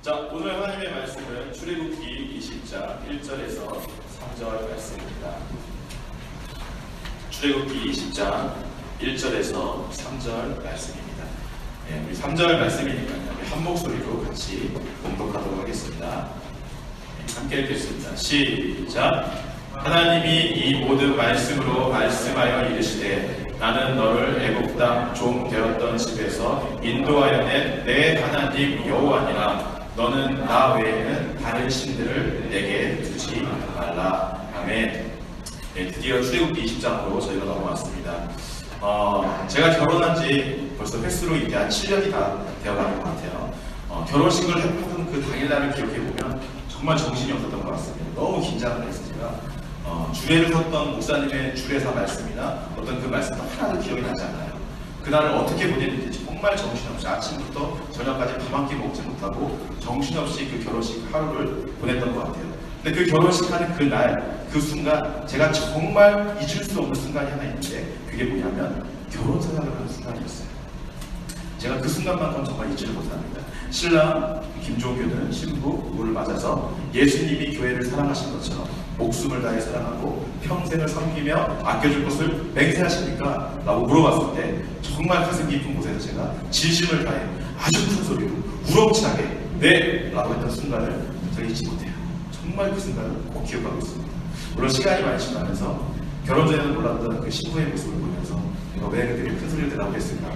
자, 오늘 하나님의 말씀은 출애굽기 20장 1절에서 3절 말씀입니다. 출애굽기 20장 1절에서 3절 말씀입니다. 우리 3절 말씀이니까 우리 한 목소리로 같이 봉독하도록 하겠습니다. 함께 읽겠습니다. 시작! 하나님이 이 모든 말씀으로 말씀하여 이르시되 나는 너를 애굽 땅 종 되었던 집에서 인도하여 낸 내 하나님 여호와니라. 너는 나 외에는 다른 신들을 내게 두지 말라. 아멘. 드디어 출애굽기 20장으로 저희가 넘어왔습니다. 제가 결혼한 지 벌써 횟수로 이제 한 7년이 다 되어가는 것 같아요. 결혼식을 했던 그 당일날을 기억해보면 정말 정신이 없었던 것 같습니다. 너무 긴장을 했어요. 제가 주례를 섰던 목사님의 주례사 말씀이나 어떤 그 말씀도 하나도 기억이 나지 않아요. 그날을 어떻게 보냈는지 정말 정신없이 아침부터 저녁까지 밥 한 끼 먹지 못하고 정신없이 그 결혼식 하루를 보냈던 것 같아요. 근데 그 결혼식 하는 그날, 그 순간 제가 정말 잊을 수 없는 순간이 하나 있는데 그게 뭐냐면 결혼 서약을 하는 순간이었어요. 제가 그 순간만큼 정말 잊지를 못합니다. 신랑 김종규는 신부 부부를 맞아서 예수님이 교회를 사랑하신 것처럼 목숨을 다해 사랑하고 평생을 섬기며 아껴줄 것을 맹세하십니까? 라고 물어봤을 때 정말 가슴 깊은 곳에서 제가 진심을 다해 아주 큰 소리로 우렁차게 네! 라고 했던 순간을 제가 잊지 못해요. 정말 그 순간을 꼭 기억하고 있습니다. 물론 시간이 많이 지나면서 결혼 전에는 몰랐던 그 신부의 모습을 보면서 내가 왜 그들이 큰 소리를 대라고 했을까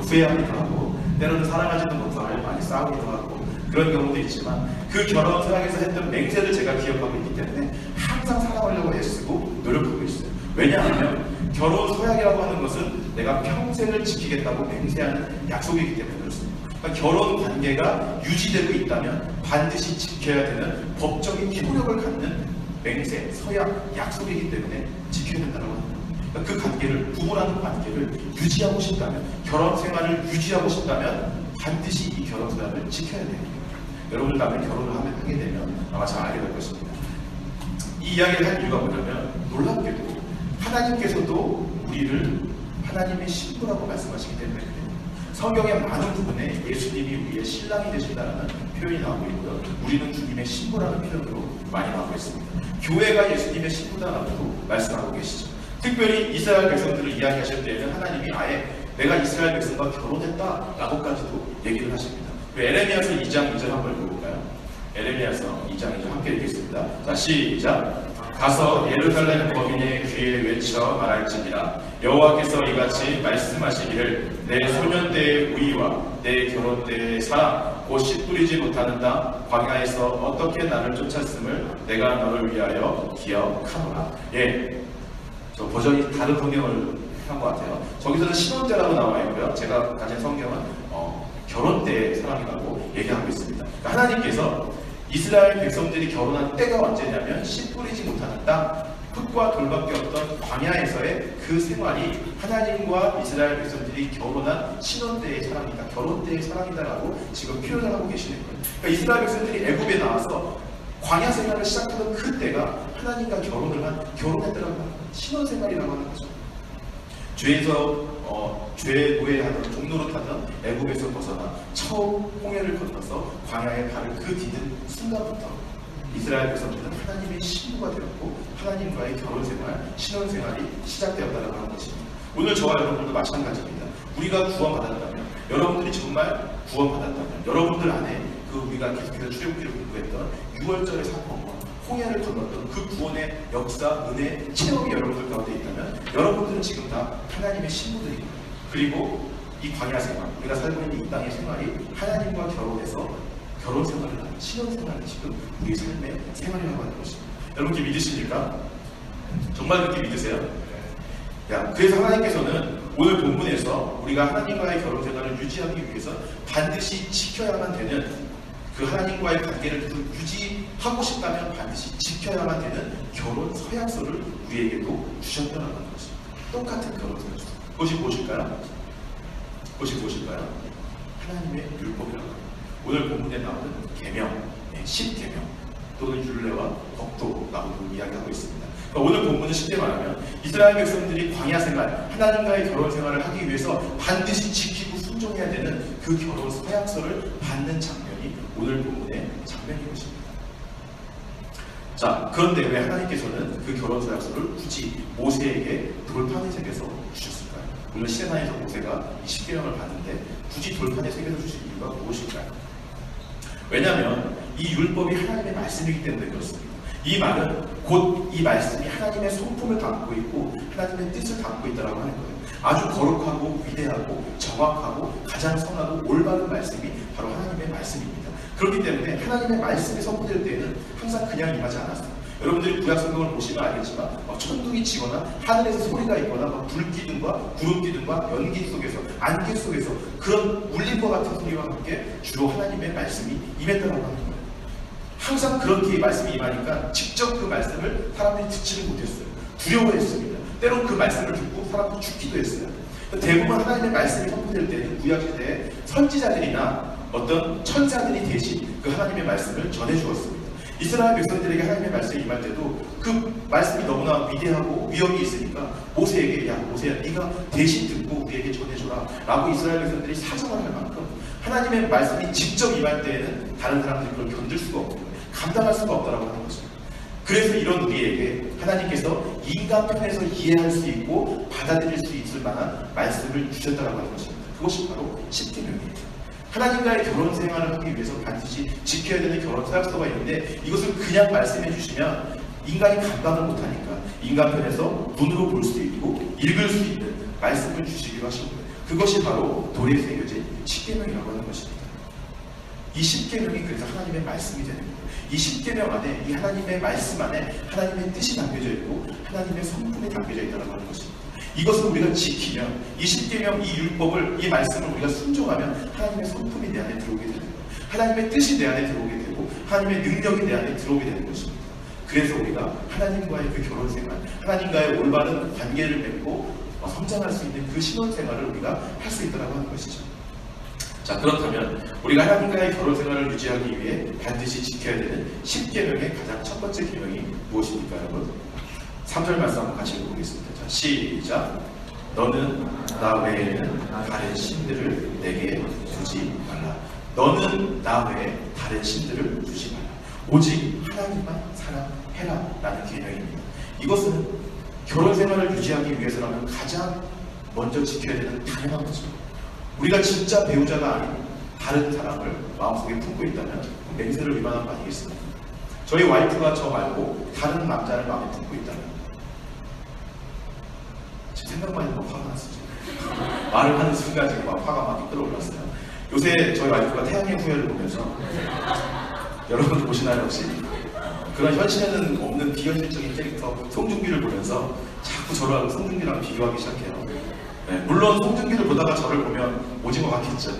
후회하기도 하고 때로는 사랑하지도 못하고 많이 싸우기도 하고 그런 경우도 있지만 그 결혼 서약에서 했던 맹세를 제가 기억하고 있기 때문에 항상 사랑하려고 애쓰고 노력하고 있어요. 왜냐하면 결혼 서약이라고 하는 것은 내가 평생을 지키겠다고 맹세하는 약속이기 때문에 그렇습니다. 그러니까 결혼 관계가 유지되고 있다면 반드시 지켜야 되는 법적인 효력을 갖는 맹세, 서약, 약속이기 때문에 지켜야 된다고 합니다. 그러니까 그 관계를, 부부라는 관계를 유지하고 싶다면, 결혼 생활을 유지하고 싶다면 반드시 이 결혼 서약을 지켜야 돼요. 여러분들 다음에 결혼을 하게 되면 아마 잘 알게 될 것입니다. 이 이야기를 할 이유가 뭐냐면 놀랍게도 하나님께서도 우리를 하나님의 신부라고 말씀하시기 때문에 그래요. 성경의 많은 부분에 예수님이 우리의 신랑이 되신다는 표현이 나오고 있고요. 우리는 주님의 신부라는 표현으로 많이 나오고 있습니다. 교회가 예수님의 신부다라고 말씀하고 계시죠. 특별히 이스라엘 백성들을 이야기하실 때에는 하나님이 아예 내가 이스라엘 백성과 결혼했다라고까지도 얘기를 하십니다. 에레미야서 2장 2절 한번 읽어볼까요? 에레미야서 2장 2절 함께 읽겠습니다. 자, 시작! 가서 예루살렘 거민의 귀에 외쳐 말할지니라. 여호와께서 이같이 말씀하시기를 내 소년 때의 우위와 내 결혼 때의 사랑 곧 씨 뿌리지 못하는 땅 광야에서 어떻게 나를 쫓았음을 내가 너를 위하여 기억하노라. 저 버전이 다른 성경을 한 것 같아요. 저기서는 신혼 때라고 나와 있고요. 제가 가진 성경은 결혼 때의 사랑이라고 얘기하고 있습니다. 그러니까 하나님께서 이스라엘 백성들이 결혼한 때가 언제냐면 씨 뿌리지 못하는 땅, 흙과 돌밖에 없던 광야에서의 그 생활이 하나님과 이스라엘 백성들이 결혼한 신혼 때의 사랑이다, 결혼 때의 사랑이다라고 지금 표현을 하고 계시는 거예요. 그러니까 이스라엘 백성들이 애굽에 나와서 광야 생활을 시작하던 그때가 하나님과 결혼했다라고 하는 신혼 생활이라고 하는 거죠. 죄의 노예하던 종노릇하던 애굽에서 벗어나 처음 홍해를 건너서 광야에 발을 그 디딘 순간부터 이스라엘 백성들은 하나님의 신부가 되었고 하나님과의 결혼 생활, 신혼 생활이 시작되었다고 하는 것입니다. 오늘 저와 여러분도 마찬가지입니다. 우리가 구원받았다면, 여러분들이 정말 구원받았다면, 여러분들 안에 그 우리가 계속해서 출애굽기를 공부했던 6월절의 사건과 홍해를 건넜던 그 구원의 역사, 은혜, 체험이 여러분들 가운데 있다면 여러분들은 지금 다 하나님의 신부들입니다. 그리고 이 광야 생활, 우리가 살고 있는 이 땅의 생활이 하나님과 결혼해서 결혼 생활을 하는, 신혼 생활을 지금 우리 삶의 생활이라고 하는 것입니다. 여러분 그렇게 믿으십니까? 정말 그렇게 믿으세요? 그래서 하나님께서는 오늘 본문에서 우리가 하나님과의 결혼 생활을 유지하기 위해서 반드시 지켜야만 되는 그 하나님과의 관계를 유지하고 싶다면 반드시 지켜야만 되는 결혼 서약서를 우리에게도 주셨다는 것입니다. 똑같은 결혼 서약서. 그것이 무엇일까요? 하나님의 율법이라고 합니다. 오늘 본문에 나오는 계명, 10계명 또는 율례와 덕도라고 이야기하고 있습니다. 그러니까 오늘 본문은 쉽게 말하면 이스라엘 백성들이 광야 생활, 하나님과의 결혼 생활을 하기 위해서 반드시 지키고 순종해야 되는 그 결혼 서약서를 받는 장면. 장면이 오늘 본문의 장면인 것입니다. 자, 그런데 왜 하나님께서는 그 결혼서 약속을 굳이 모세에게 돌판에 새겨서 주셨을까요? 물론 시내산에서 모세가 이 십계명을 받는데 굳이 돌판에 새겨서 주신 이유가 무엇일까요? 왜냐하면 이 율법이 하나님의 말씀이기 때문에 그렇습니다. 이 말은 곧 이 말씀이 하나님의 성품을 담고 있고 하나님의 뜻을 담고 있다고 하는 거예요. 아주 거룩하고 위대하고 정확하고 가장 선하고 올바른 말씀이 바로 하나님의 말씀입니다. 그렇기 때문에 하나님의 말씀이 선포될 때에는 항상 그냥 임하지 않았어요. 여러분들이 구약 성경을 보시면 알겠지만 천둥이 치거나 하늘에서 소리가 있거나 불기둥과 구름기둥과 연기 속에서 안개 속에서 그런 울림과 같은 소리와 함께 주로 하나님의 말씀이 임했다고 하는 거예요. 항상 그렇게 말씀이 임하니까 직접 그 말씀을 사람들이 듣지를 못했어요. 두려워했습니다. 때론 그 말씀을 듣고 사람들이 죽기도 했어요. 대부분 하나님의 말씀이 선포될 때는 구약시대에 선지자들이나 어떤 천사들이 대신 그 하나님의 말씀을 전해주었습니다. 이스라엘 백성들에게 하나님의 말씀이 임할 때도 그 말씀이 너무나 위대하고 위엄이 있으니까 모세에게 야 모세야 네가 대신 듣고 우리에게 전해줘라 라고 이스라엘 백성들이 사정을 할 만큼 하나님의 말씀이 직접 임할 때에는 다른 사람들이 그걸 견딜 수가 없는 거예요. 감당할 수가 없다고 하는 것입니다. 그래서 이런 우리에게 하나님께서 인간 편에서 이해할 수 있고 받아들일 수 있을 만한 말씀을 주셨다고 하는 것입니다. 그것이 바로 십계명이에요. 하나님과의 결혼 생활을 하기 위해서 반드시 지켜야 되는 결혼 서약서가 있는데 이것을 그냥 말씀해 주시면 인간이 감당을 못하니까 인간 편에서 눈으로 볼 수 있고 읽을 수 있는 말씀을 주시기로 하신 거예요. 그것이 바로 돌에 새겨진 십계명이라고 하는 것입니다. 이 십계명이 그래서 하나님의 말씀이 되는 거예요. 이 십계명 안에 이 하나님의 말씀 안에 하나님의 뜻이 담겨져 있고 하나님의 성품이 담겨져 있다고 하는 것입니다. 이것을 우리가 지키면 이 십계명, 이 율법을, 이 말씀을 우리가 순종하면 하나님의 성품이 내 안에 들어오게 되는 거예요. 하나님의 뜻이 내 안에 들어오게 되고 하나님의 능력이 내 안에 들어오게 되는 것입니다. 그래서 우리가 하나님과의 그 결혼 생활, 하나님과의 올바른 관계를 맺고 성장할 수 있는 그 신혼 생활을 우리가 할 수 있다고 하는 것이죠. 자, 그렇다면 우리가 하나님과의 결혼 생활을 유지하기 위해 반드시 지켜야 되는 십계명의 가장 첫 번째 계명이 무엇입니까, 여러분? 3절 말씀 한번 같이 읽어보겠습니다. 자, 시작. 너는 나 외에는 다른 신들을 내게 두지 말라. 너는 나 외에 다른 신들을 두지 말라. 오직 하나님만 사랑해라 라는 계명입니다. 이것은 결혼 생활을 유지하기 위해서라면 가장 먼저 지켜야 되는 당연한 거죠. 우리가 진짜 배우자가 아닌 다른 사람을 마음속에 품고 있다면 맹세를 위반한 거 아니겠습니까? 저희 와이프가 저 말고 다른 남자를 마음에 품고 있다면 지금 생각만 해도 화가 났어요. 말을 하는 순간 지금 막 화가 막 끌어올랐어요. 요새 저희 와이프가 태양의 후예를 보면서 여러분도 보시나요 혹시? 그런 현실에는 없는 비현실적인 캐릭터 송중기를 보면서 자꾸 저를 송중기랑 비교하기 시작해요. 네, 물론 송중기를 보다가 저를 보면 오징어 같겠죠.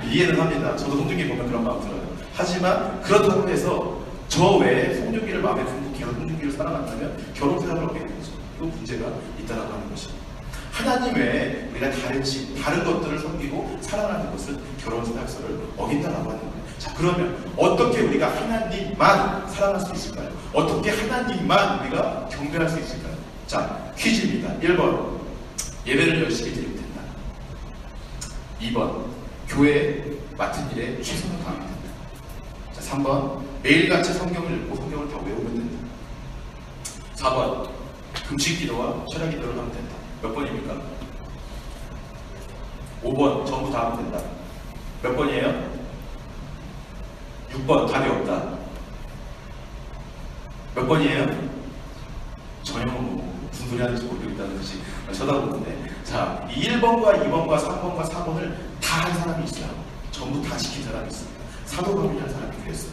이해는 합니다. 저도 송중기 보면 그런 마음 들어요. 하지만 그렇다고 해서 저 외에 송중기를 마음에 품고 계속 송중기를 사랑한다면 결혼 생활을 하게 되는 거죠. 또 문제가 있다라고 하는 것입니다. 하나님 외에 우리가 다른 것들을 섬기고 사랑하는 것은 결혼 서약서를 어긴다라고 하는 거예요. 자, 그러면 어떻게 우리가 하나님만 사랑할 수 있을까요? 어떻게 하나님만 우리가 경배할 수 있을까요? 자, 퀴즈입니다. 1번 예배를 열심히 드리면 된다. 2번 교회 맡은 일에 최선을 다하면 된다. 자, 3번 매일같이 성경을 읽고 성경을 다 외우면 된다. 4번 금식 기도와 철야 기도를 하면 된다. 몇 번입니까? 5번 전부 다 하면 된다. 몇 번이에요? 6번 답이 없다. 몇 번이에요? 전혀 무슨 소리 하는지 모르겠다는 듯이 쳐다보는데, 자, 이 1번과 2번과 3번과 4번을 다 한 사람이 있어요. 전부 다 지킨 사람이 있습니다. 사도 바울이라는 사람이 그랬어요.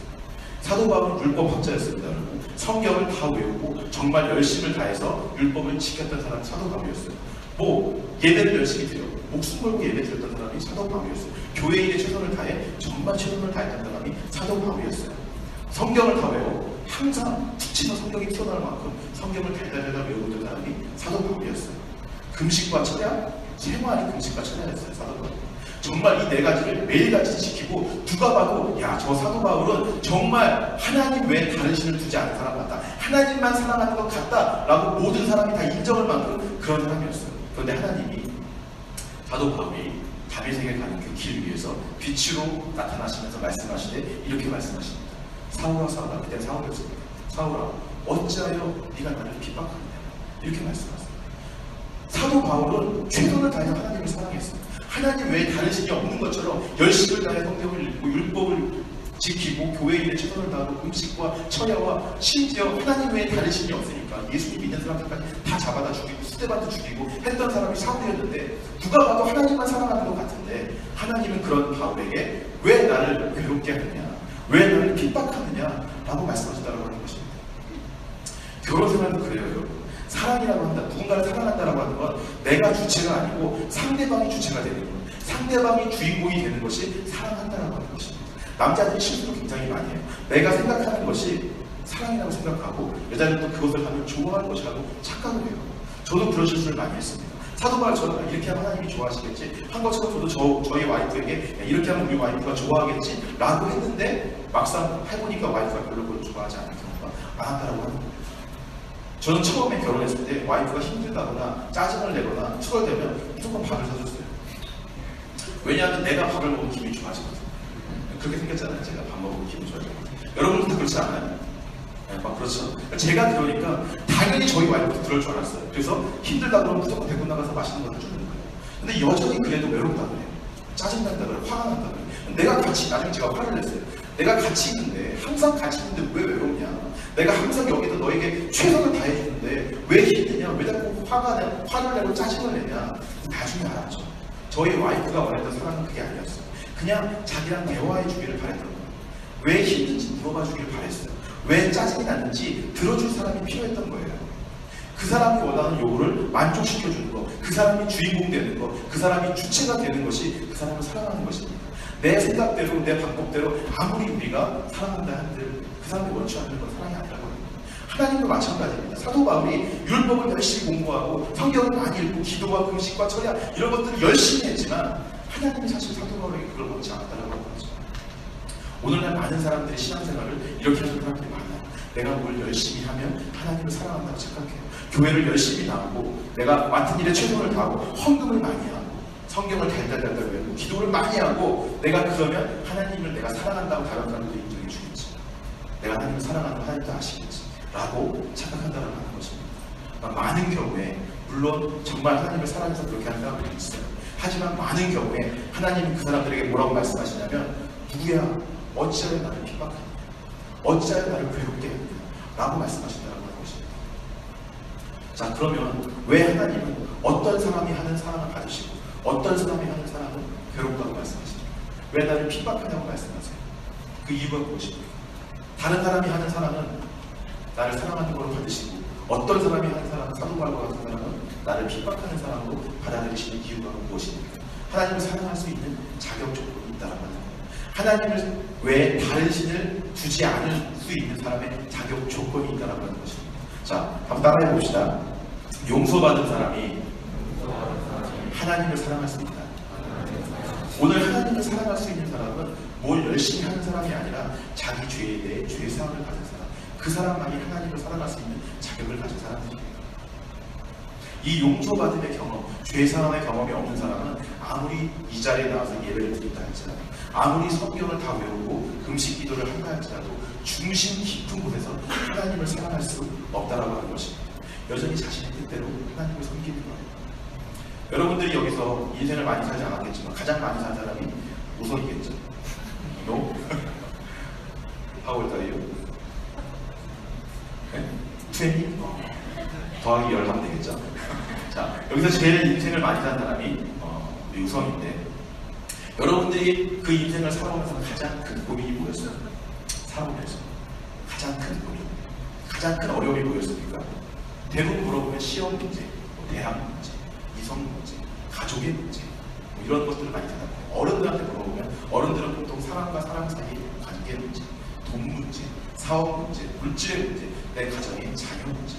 사도 바울은 율법 학자였습니다. 여러분. 성경을 다 외우고 정말 열심을 다해서 율법을 지켰던 사람이 사도 바울이었어요. 예배를 열심히 드려 목숨 걸고 예배 드렸던 사람이 사도 바울이었어요. 교회 일에 최선을 다해 정말 최선을 다했던 사람이 사도 바울이었어요. 성경을 다 외워 항상 붙이는 성경이 튀어나올 만큼 성경을 달달달달 외우고 있던 사람이 사도 바울이었어요. 금식과 철야, 생활이 금식과 철야였어요. 사도 바울. 정말 이 네 가지를 매일같이 지키고 누가 봐도 야, 저 사도 바울은 정말 하나님 외에 다른 신을 두지 않은 사람 같다. 하나님만 사랑하는 것 같다. 라고 모든 사람이 다 인정할 만큼 그런 사람이었어요. 그런데 하나님이 사도 바울이 다윗에게 가는 그 길 위에서 빛으로 나타나시면서 말씀하시되 이렇게 말씀하십니다. 사울아 사울아, 그때 사울이었습니다. 사울아 어찌하여 네가 나를 핍박하느냐, 이렇게 말씀하세요. 사도 바울은 최선을 다해 하나님을 사랑했어요. 하나님 외에 다른 신이 없는 것처럼 열심을 다해 성경을 읽고 율법을 지키고 교회 일에 최선을 다하고 음식과 처야와 심지어 하나님 외에 다른 신이 없으니까 예수님 믿는 사람들까지 다 잡아다 죽이고 스데반도 죽이고 했던 사람이 사울이었는데 누가 봐도 하나님만 사랑하는 것 같은데 하나님은 그런 바울에게 왜 나를 괴롭게 하느냐, 왜 나를 핍박하느냐 라고 말씀하신다고 하는 것입니다. 결혼 생활도 그래요, 여러분. 사랑이라고 한다, 누군가를 사랑한다라고 하는 건 내가 주체가 아니고 상대방이 주체가 되는 것, 상대방이 주인공이 되는 것이 사랑한다라고 하는 것입니다. 남자들이 실수도 굉장히 많이 해요. 내가 생각하는 것이 사랑이라고 생각하고 여자는 또 그것을 하면 좋아하는 것이라고 착각을 해요. 저도 그런 실수를 많이 했습니다. 사도 바울처럼 이렇게 하면 하나님이 좋아하시겠지 한 것처럼 저도 저희 와이프에게 이렇게 하면 우리 와이프가 좋아하겠지 라고 했는데 막상 해보니까 와이프가 별로 그걸 좋아하지 않는 경우가 많았다라고 합니다. 저는 처음에 결혼했을 때 와이프가 힘들다거나 짜증을 내거나 투덜대면 무조건 밥을 사줬어요. 왜냐하면 내가 밥을 먹으면 기분이 좋아지거든요. 그렇게 생겼잖아요. 제가 밥 먹으면 기분이 좋아지거든요. 여러분도 그렇지 않아요? 네, 막 그렇죠. 제가 그러니까 당연히 저희 와이프도 그럴 줄 알았어요. 그래서 힘들다 그러면 무조건 데리고 나가서 맛있는 걸 해주는 거예요. 근데 여전히 그래도 외롭다 그래요. 짜증난다 그래요. 화가 난다 그래요. 내가 같이, 나중에 제가 화를 냈어요. 내가 같이 있는데, 항상 같이 있는데 왜 외롭냐? 내가 항상 여기서 너에게 최선을 다해주는데 왜 힘드냐? 왜 자꾸 화를 내고 짜증을 내냐? 나중에 알았죠. 저희 와이프가 원했던 사랑은 그게 아니었어요. 그냥 자기랑 대화해 주기를 바랬던 거예요. 왜 힘든지 물어봐 주기를 바랬어요. 왜 짜증이 나는지 들어줄 사람이 필요했던 거예요. 그 사람이 원하는 요구를 만족시켜주는 거, 그 사람이 주인공 되는 거, 그 사람이 주체가 되는 것이 그 사람을 사랑하는 것입니다. 내 생각대로, 내 방법대로 아무리 우리가 사랑한다 한들 그 사람이 원치 않는 건 사랑이 아니라고 합니다. 하나님도 마찬가지입니다. 사도 바울이 율법을 열심히 공부하고 성경을 많이 읽고 기도와 금식과 철야 이런 것들을 열심히 했지만 하나님이 사실 사도 바울에게 그걸 원치 않았다고 하는 거죠. 오늘날 많은 사람들이 신앙생활을 이렇게 하는 사람들이 많아요. 내가 뭘 열심히 하면 하나님을 사랑한다고 착각해요. 교회를 열심히 나오고 내가 맡은 일에 최선을 다하고 헌금을 많이 하고 성경을 달달달달 외우고 기도를 많이 하고 내가 그러면 하나님을 내가 사랑한다고 다른 사람들도 인정해 주겠지. 내가 하나님을 사랑하는 거 하나님도 아시겠지 라고 착각한다고 하는 것입니다. 많은 경우에 물론 정말 하나님을 사랑해서 그렇게 하는 사람들이 있어요. 하지만 많은 경우에 하나님은 그 사람들에게 뭐라고 말씀하시냐면 누구야 어찌하여 나를 핍박하느냐, 어찌하여 나를 괴롭게 하느냐 라고 말씀하신다고 하는 것입니다. 자, 그러면 왜 하나님은 어떤 사람이 하는 사랑을 받으시고 어떤 사람이 하는 사랑은 괴롭다고 말씀하십니까? 왜 나를 핍박하냐고 말씀하세요? 그 이유가 무엇입니까? 다른 사람이 하는 사랑은 나를 사랑하는 걸로 받으시고 어떤 사람이 하는 사랑은 사도 바울과 같은 사람은 나를 핍박하는 사람으로 받아들이시는 이유가 무엇입니까? 하나님을 사랑할 수 있는 자격 조건이 있다는 거예요. 하나님을 외에 다른 신을 두지 않을 수 있는 사람의 자격 조건이 있다는 것입니다. 자, 한번 따라해 봅시다. 용서받은 사람이 하나님을 사랑할 수 있다. 오늘 하나님을 사랑할 수 있는 사람은 뭘 열심히 하는 사람이 아니라 자기 죄에 대해 죄사함을 가진 사람, 그 사람만이 하나님을 사랑할 수 있는 자격을 가진 사람들입니다. 이 용서받음의 경험, 죄사함의 경험이 없는 사람은 아무리 이 자리에 나와서 예배를 드린다 할지라도 아무리 성경을 다 외우고 금식 기도를 한다 할지라도 중심 깊은 곳에서 하나님을 사랑할 수 없다라고 하는 것입니다. 여전히 자신의 뜻대로 하나님을 섬기는 거예요. 여러분들이 여기서 인생을 많이 살지 않았겠지만 가장 많이 산 사람이 우선이겠죠. No? How old are you? 네? 20? 더하기 10 하면 되겠죠. 자, 여기서 제일 인생을 많이 산 사람이 우리 우성인데 여러분들이 그 인생을 살아오면서 가장 큰 고민이 뭐였어요? 살아오면서 가장 큰 고민, 가장 큰 어려움이 뭐였습니까? 대부분 물어보면 시험 문제, 대학 문제, 이성 문제, 가족의 문제 이런 것들을 많이 대답해요. 어른들한테 물어보면 어른들은 보통 사람과 사람 사이의 관계 문제, 돈 문제, 사업 문제, 물질의 문제, 내 가정의 자녀 문제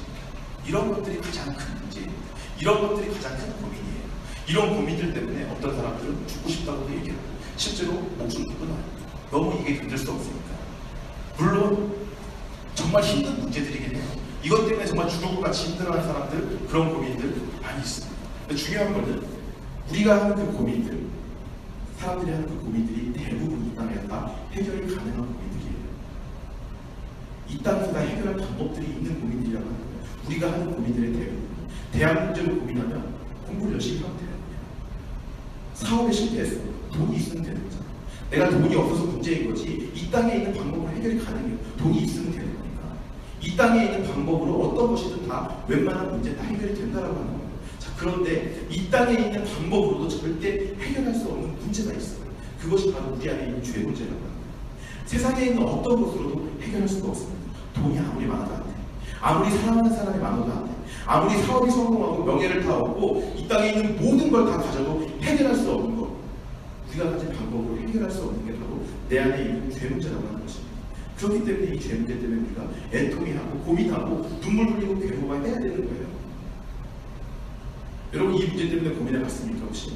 이런 것들이 가장 큰 문제입니다. 이런 것들이 가장 큰 고민이에요. 이런 고민들 때문에 어떤 사람들은 죽고 싶다고도 얘기하고 실제로 목숨도 끊어요. 너무 이게 견딜 수 없으니까. 물론 정말 힘든 문제들이긴 해요. 이것 때문에 정말 죽을 것 같이 힘들어하는 사람들 그런 고민들 많이 있습니다. 근데 중요한 거는 우리가 하는 그 고민들 사람들이 하는 그 고민들이 대부분 이 땅에 다 해결이 가능한 고민들이에요. 이 땅에서 다 해결할 방법들이 있는 고민들이라고 하는 거예요. 우리가 하는 고민들의 대부분, 대학 문제로 고민하면 공부를 열심히 하면 돼요. 사업에 실패했어. 돈이 있으면 되는 거잖아. 내가 돈이 없어서 문제인 거지, 이 땅에 있는 방법으로 해결이 가능해요. 돈이 있으면 되는 거니까. 이 땅에 있는 방법으로 어떤 것이든 다 웬만한 문제 다 해결이 된다라고 하는 거예요. 자, 그런데 이 땅에 있는 방법으로도 절대 해결할 수 없는 문제가 있어요. 그것이 바로 우리 안에 있는 죄 문제라고 합니다. 세상에 있는 어떤 것으로도 해결할 수가 없습니다. 돈이 아무리 많아도 안 돼. 아무리 사랑하는 사람이 많아도 안 돼. 아무리 사업이 성공하고 명예를 다 얻고 이 땅에 있는 모든 걸 다 가져도 해결할 수 없는 것, 우리가 가진 방법으로 해결할 수 없는 게 바로 내 안에 있는 죄 문제라고 하는 것입니다. 그렇기 때문에 이 죄 문제 때문에 우리가 애통해하고 고민하고 눈물 흘리고 괴로워해야 되는 거예요. 여러분, 이 문제 때문에 고민해봤습니까 혹시?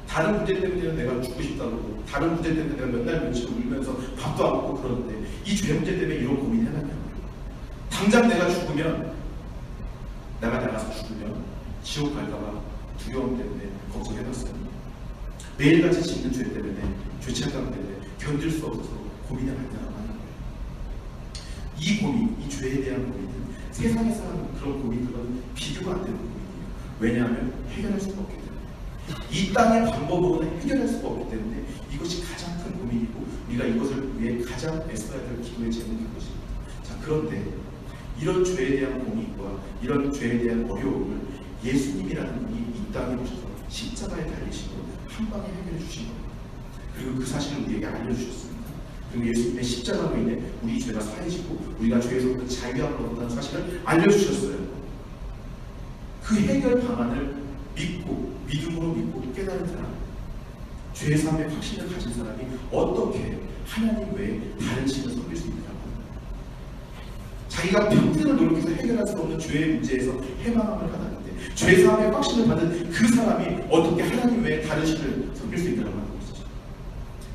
다른 문제 때문에는 내가 죽고 싶다고, 다른 문제 때문에 내가 몇 날 며칠 울면서 밥도 안 먹고 그러는데 이 죄 문제 때문에 이런 고민해놨냐고요. 당장 내가 죽으면, 내가 나가서 죽으면 지옥 갈까봐 두려움 때문에 걱정해놨어요. 매일같이 짓는 죄 때문에, 죄책감 때문에 견딜 수 없어서 고민해봤다고 하는 거예요. 이 고민, 이 죄에 대한 고민은 세상에서 하는 그런 고민들과는 비교가 안 되는 고민이에요. 왜냐하면 해결할 수가 없기 때문에, 이 땅의 방법으로는 해결할 수가 없기 때문에 이것이 가장 큰 고민이고 우리가 이것을 위해 가장 애써야 될 기도의 제목인 것입니다. 자, 그런데 이런 죄에 대한 고민과 이런 죄에 대한 어려움을 예수님이라는 분이 이 땅에 오셔서 십자가에 달리심으로 한 방에 해결해 주신 겁니다. 그리고 그 사실을 우리에게 알려주셨습니다. 그리고 예수님의 십자가로 인해 우리 죄가 사해지고 우리가 죄에서부터 자유함을 얻는다는 사실을 알려주셨어요. 그 해결 방안을 믿고, 믿음으로 믿고 깨달은 사람, 죄 사함의 확신을 가진 사람이 어떻게 하나님 외에 다른 신을 섬길 수 있느냐고 합니다. 자기가 평생을 노력해서 해결할 수 없는 죄의 문제에서 해방함을 받았는데 죄 사함의 확신을 받은 그 사람이 어떻게 하나님 외에 다른 신을 섬길 수 있느냐고 하는 것이죠.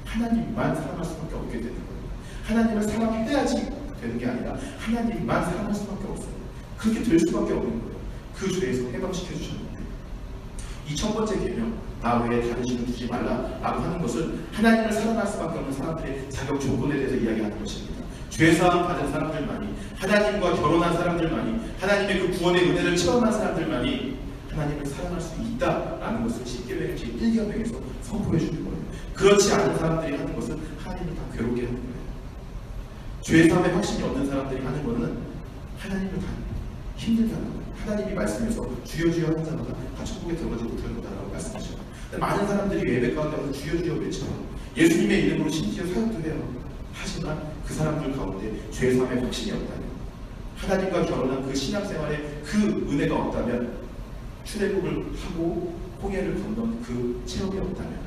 하나님만 사랑할 수밖에 없게 되는 거예요. 하나님을 사랑해야지 되는 게 아니라 하나님만 사랑할 수밖에 없어요. 그렇게 될 수밖에 없는 거예요. 그 죄에서 해방시켜 주셨는데, 이 첫 번째 계명, 나 외에 다른 신을 두지 말라라고 하는 것은 하나님을 사랑할 수밖에 없는 사람들의 자격 조건에 대해서 이야기하는 것입니다. 죄사함 받은 사람들만이, 하나님과 결혼한 사람들만이, 하나님의 그 구원의 은혜를 체험한 사람들만이 하나님을 사랑할 수 있다라는 것을 십계명 제1계명에서 선포해 주는 거예요. 그렇지 않은 사람들이 하는 것은 하나님을 다 괴롭게 하는 거예요. 죄사함의 확신이 없는 사람들이 하는 것은 하나님을 다 힘들게 하는 거예요. 하나님이 말씀해서 주여 주여 하는 자마다 다 천국에 들어가지 못할 거다라고 말씀하셔요. 많은 사람들이 예배 가운데 와서 주여 주여 외쳐요. 예수님의 이름으로 심지어 사역도 해요. 하지만 그 사람들 가운데 죄사함의 확신이 없다면, 하나님과 결혼한 그 신앙생활에 그 은혜가 없다면, 출애굽을 하고 홍해를 건넌 그 체험이 없다면,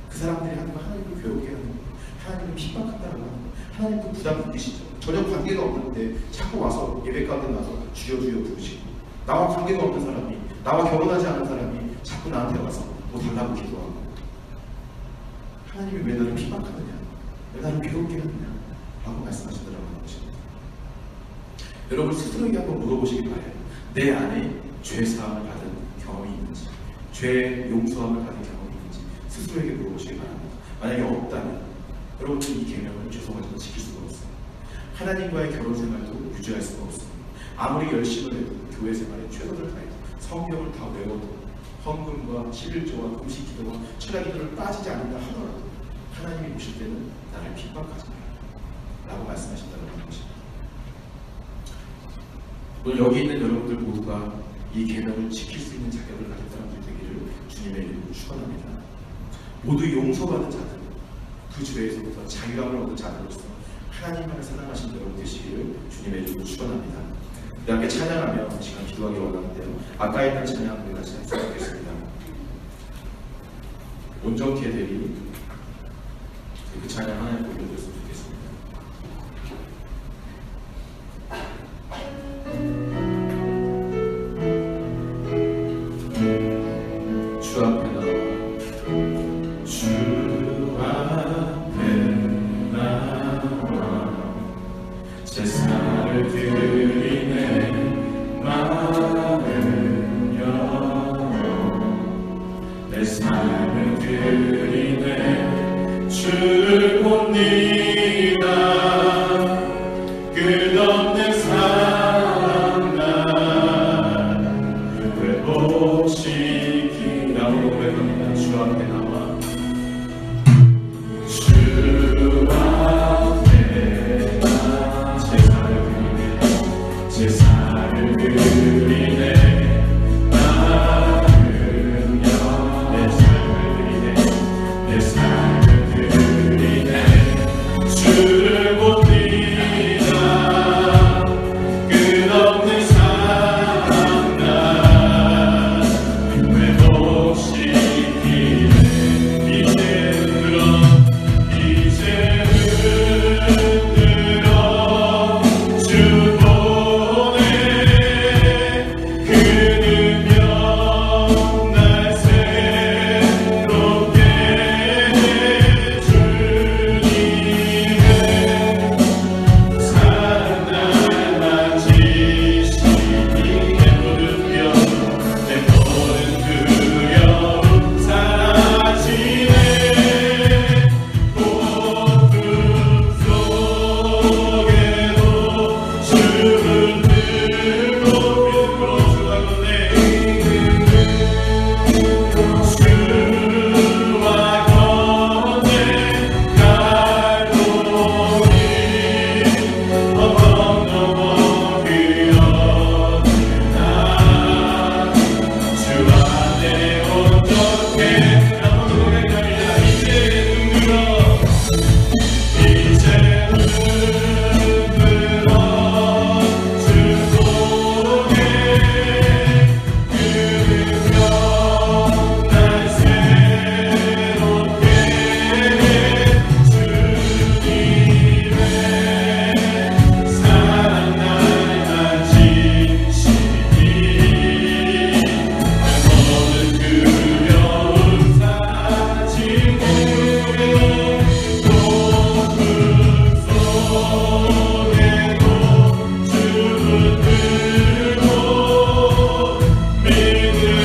그 사람들이 하는 거 하나님을 괴롭게 하는 거예요. 하나님을 핍박한다라고 하는 거예요. 하나님도 부담 느끼시죠. 전혀 관계가 없는데 자꾸 와서 예배 가운데 나서 주여 주여 부르시고, 나와 관계가 없는 사람이, 나와 결혼하지 않은 사람이 자꾸 나한테 와서 뭐 달라고 기도하고, 하나님이 왜 나를 핍박하느냐, 왜 나를 괴롭게 하느냐 라고 말씀하시더라고요. 여러분 스스로에게 한번 물어보시기 바래요. 내 안에 죄사함을 받은 경험이 있는지, 죄 용서함을 받은 경험이 있는지 스스로에게 물어보시기 바랍니다. 만약에 없다면 여러분은 이 계명을 죄송하지만 지킬 수가 없어요. 하나님과의 결혼 생활도 유지할 수가 없습니다. 아무리 열심을 해도, 교회 생활에 최선을 다해도, 성경을 다 외워도, 헌금과 11조와 금식 기도와 철야 기도를 빠지지 않는다 하더라도 하나님이 보실 때는 나를 핍박하지 마라 라고 말씀하신다는 것입니다. 오늘 여기 있는 여러분들 모두가 이 계명을 지킬 수 있는 자격을 가진 사람들 되기를 주님의 이름으로 축원합니다. 모두 용서받은 자들, 그 죄에서부터 자유함을 얻은 자들로서 하나님만을 사랑하신 여러분 되시기를 주님의 이름으로 축원합니다. 우리 함께 찬양하며 시간 기도하기 원하는데요. 아까 했던 찬양 우리 같이 합독하겠습니다. 온전케 되리, 그 찬양 하나님 보여드렸으면 좋겠습니다. 주 앞에 나와, 주 앞에 나와 제사를 드리네, 마음을 열어 내 삶을 드리네, 주를 봅니다. 끝없는 사랑 날 회복시키라고 고백합니다. 주 앞에 나와 주 앞에 제사를 드리네. 제사를 드리네. 나는요 내 삶을 드리네. 내 삶을 드리네. 주를 봅니다. 끝없는 사랑 날 회복시키네. 이제는 들어 주 보내. 그 능력 날 새롭게 해. 주님의 사랑 날 만지시니 내 모든 두려움 내 모든 두려움 사라지네. 폭풍 속에도 주를 들고 믿음으로 주와 건네. 주와 건네 갈고리 언덕 넘어 그 어느 날 주 안에 온전케 나무도 행하리라. 이제는 들어 주 속에 그 능력 날 새롭게 해. 주님의 사랑 날 만지시니 내 모든 두려움 사라지네. 폭풍 속에도 주를 들고 믿음으로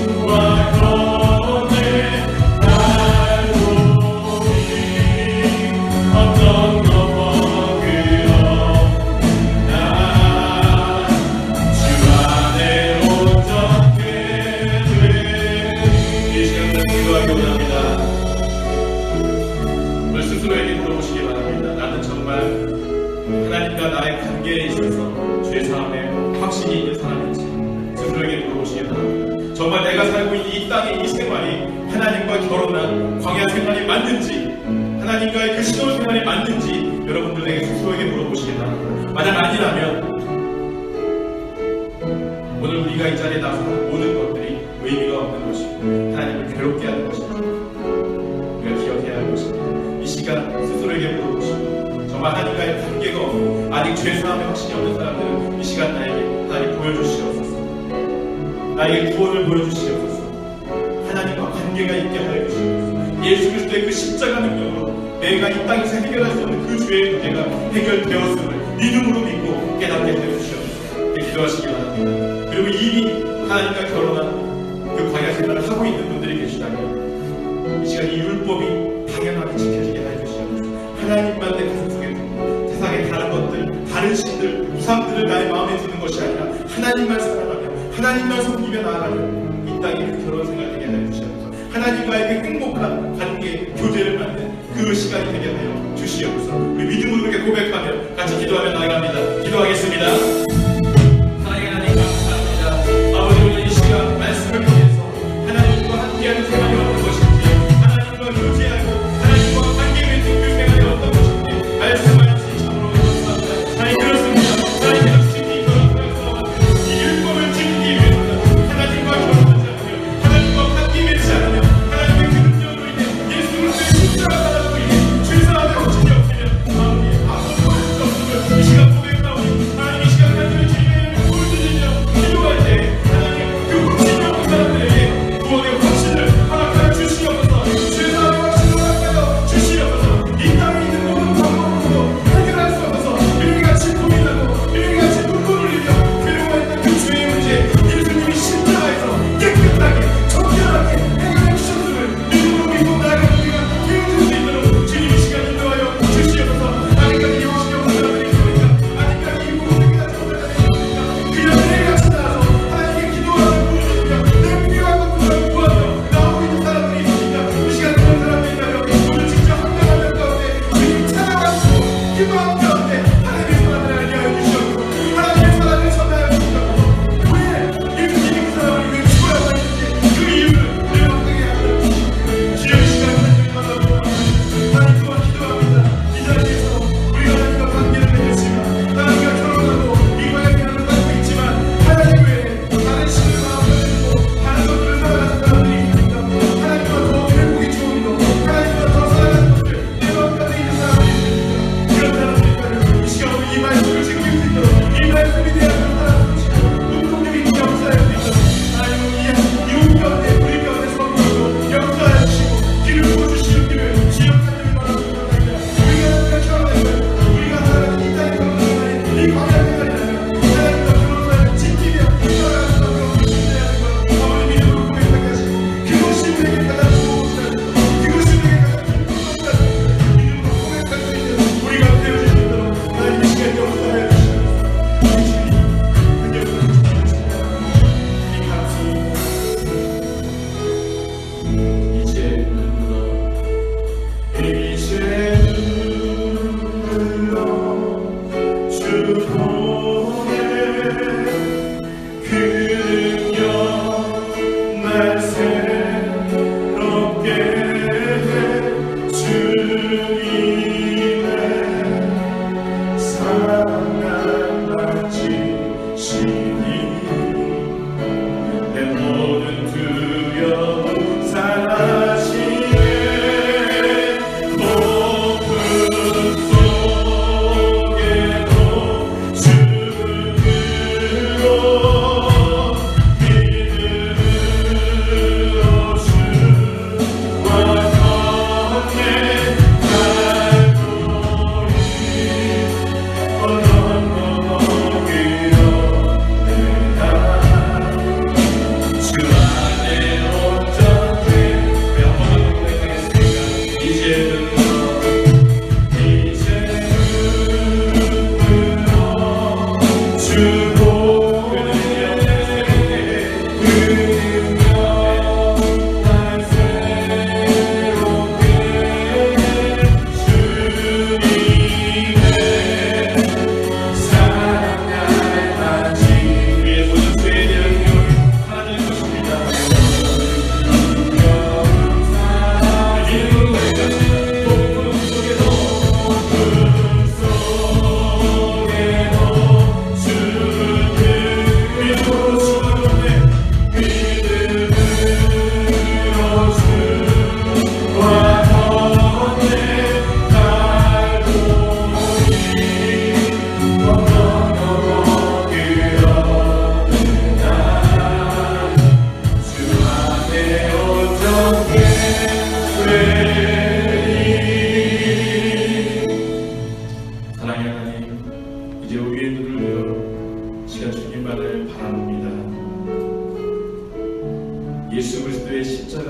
주와 건네 갈고리 언덕 넘어 그 어느 날 주 안에 온전케 되니. 이 시간을 기도하기 원합니다. 오늘 스스로에게 물어보시기 바랍니다. 나는 정말 하나님과 나의 관계에 있어서 죄사함에 확신이 있는 사람인지 스스로에게 물어보시기 바랍니다. 정말 내가 살고 있는 이 땅의 이 생활이 하나님과 결혼한 광야 생활이 맞는지, 하나님과의 그 신혼 생활이 맞는지 여러분들에게 스스로에게 물어보시기 바랍니다. 만약 아니라면 오늘 우리가 이 자리에 나서 하는 모든 것들이 의미가 없는 것이고 하나님을 괴롭게 하는 것입니다. 우리가 기억해야 할 것입니다. 이 시간 스스로에게 물어보시고 정말 하나님과의 관계가 없고 아직 죄사함에 확신이 없는 사람들은 이 시간 나에게 하나님 보여주시옵소서. 나에게 구원을 보여주시옵소서. 하나님과 관계가 있게 하여 주시옵소서. 예수 그리스도의 그 십자가 능력으로 내가 이 땅에서 해결할 수 없는 그 죄의 문제가 해결되었음을 믿음으로 믿고 깨닫게 하여 주시옵소서. 기도하시기 바랍니다. 그리고 이미 하나님과 결혼한 그 광야 생활을 하고 있는 분들이 계시다면 이 시간 이 율법이 당연하게 지켜지게 하여 주시옵소서. 하나님만 내 가슴 속에 두고 세상의 다른 것들, 다른 신들, 우상들을 나의 마음에 두는 것이 아니라 하나님만 사랑하며 하나님만 섬기며 나아가는 이 땅의 그 결혼 생활 되게 하여 주시옵소서. 하나님과의 그 행복한 관계, 교제를 만든 그 시간이 되게 하여 주시옵소서. 우리 믿음으로 그렇게 고백하며 같이 기도하며 나아갑니다. 기도하겠습니다. 사랑의 하나님 감사합니다. 아버지, 오늘 이 시간 말씀을 통해서 하나님과 함께하는 생활이 어떤 것인지, 하나님과 교제하고 하나님과 관계 맺는 그 생활이 어떤 것인지 말씀하여 주신 참으로 감사합니다. 하나님 그렇습니다. 하나님께서 주신 이 결혼 생활과 이 율법을 지키기 위해서는 하나님과 결혼하지 않으며 하나님과 관계 맺지 않으며 하나님의 그 능력으로 인해 예수 그리스도의 십자가 사랑으로 인해 죄사함의 확신이 없으면 아버지 아무것도 할 수 없음을 이 시간 고백하오니 하나님 이 시간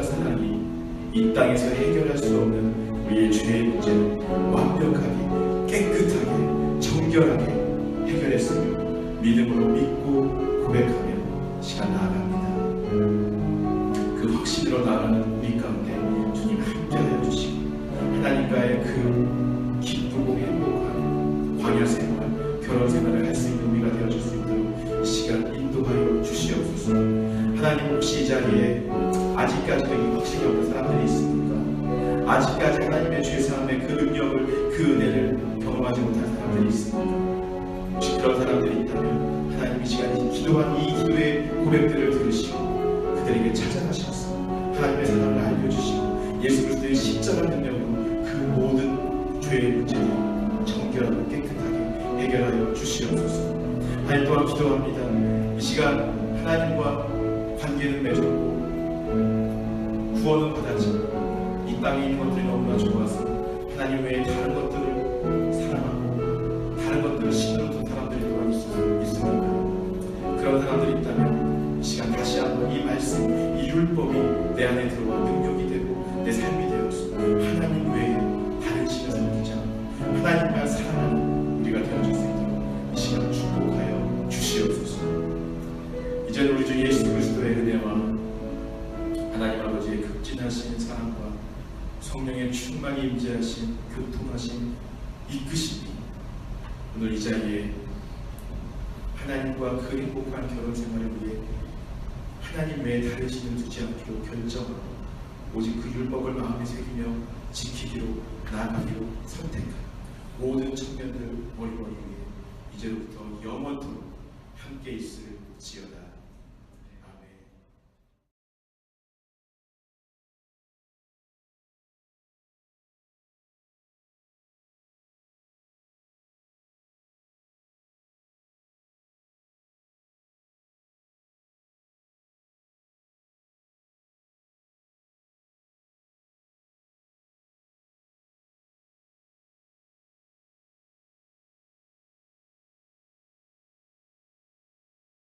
사랑이 이 땅에서 해결할 수 없는 우리의 죄의 문제를 완벽하게, 깨끗하게, 정결하게 해결했으며 믿음으로 믿고 고백하며 시간 나아갑니다. 그 확신으로 나아가는 우리 가운데 주님 함께하여 주시고 하나님과의 그 기쁘고 행복한 광야 생활, 결혼 생활을 할 수 있는 우리가 되어줄 수 있도록 이 시간 인도하여 주시옵소서. 하나님, 혹시 이 자리에 아직까지도 이 확신이 없는 사람들이 있습니까? 아직까지 하나님의 죄사함의 그 능력을, 그 은혜를 경험하지 못한 사람들이 있습니까? 혹시 그런 사람들이 있다면 하나님 이 시간에 기도한 이 기도의 고백들을 들으시고 그들에게 찾아가셔서 하나님의 사랑을 알려주시고 예수 그리스도의 십자가 능력으로 그 모든 죄의 문제를 정결하고 깨끗하게 해결하여 주시옵소서. 하나님, 또한 기도합니다. 이 시간 하나님과 관계는 맺었고 구원은 받았지만 이 땅에 있는 것들이 너무나 좋아서 하나님 외에 다른 것들을 사랑하고 다른 것들을 신으로 둔 사람들이 또한 있습니까? 그런 사람들이 있다면 이 시간 다시 한번 이 말씀, 이 율법이 내 안에 들어와 능력이 되고 내 삶이 되어서 하나님 외에 다른 신을 섬기지 않고 하나님만 사랑하는 우리가 되어질 수 있도록 이 시간 축복하여 주시옵소서. 이제는 우리 주 예수 그리스도의 은혜와 하나님 아버지의 극진하신 사랑과 성령의 충만히 임재하신 교통하신 이끄심이 오늘 이 자리에 하나님과 그 행복한 결혼 생활을 위해 하나님 외에 다른 신을 두지 않기로 결정하고 오직 그 율법을 마음에 새기며 지키기로 나아가기로 선택한 모든 청년들 머리머리 위에 이제로부터 영원토록 함께 있을지어다.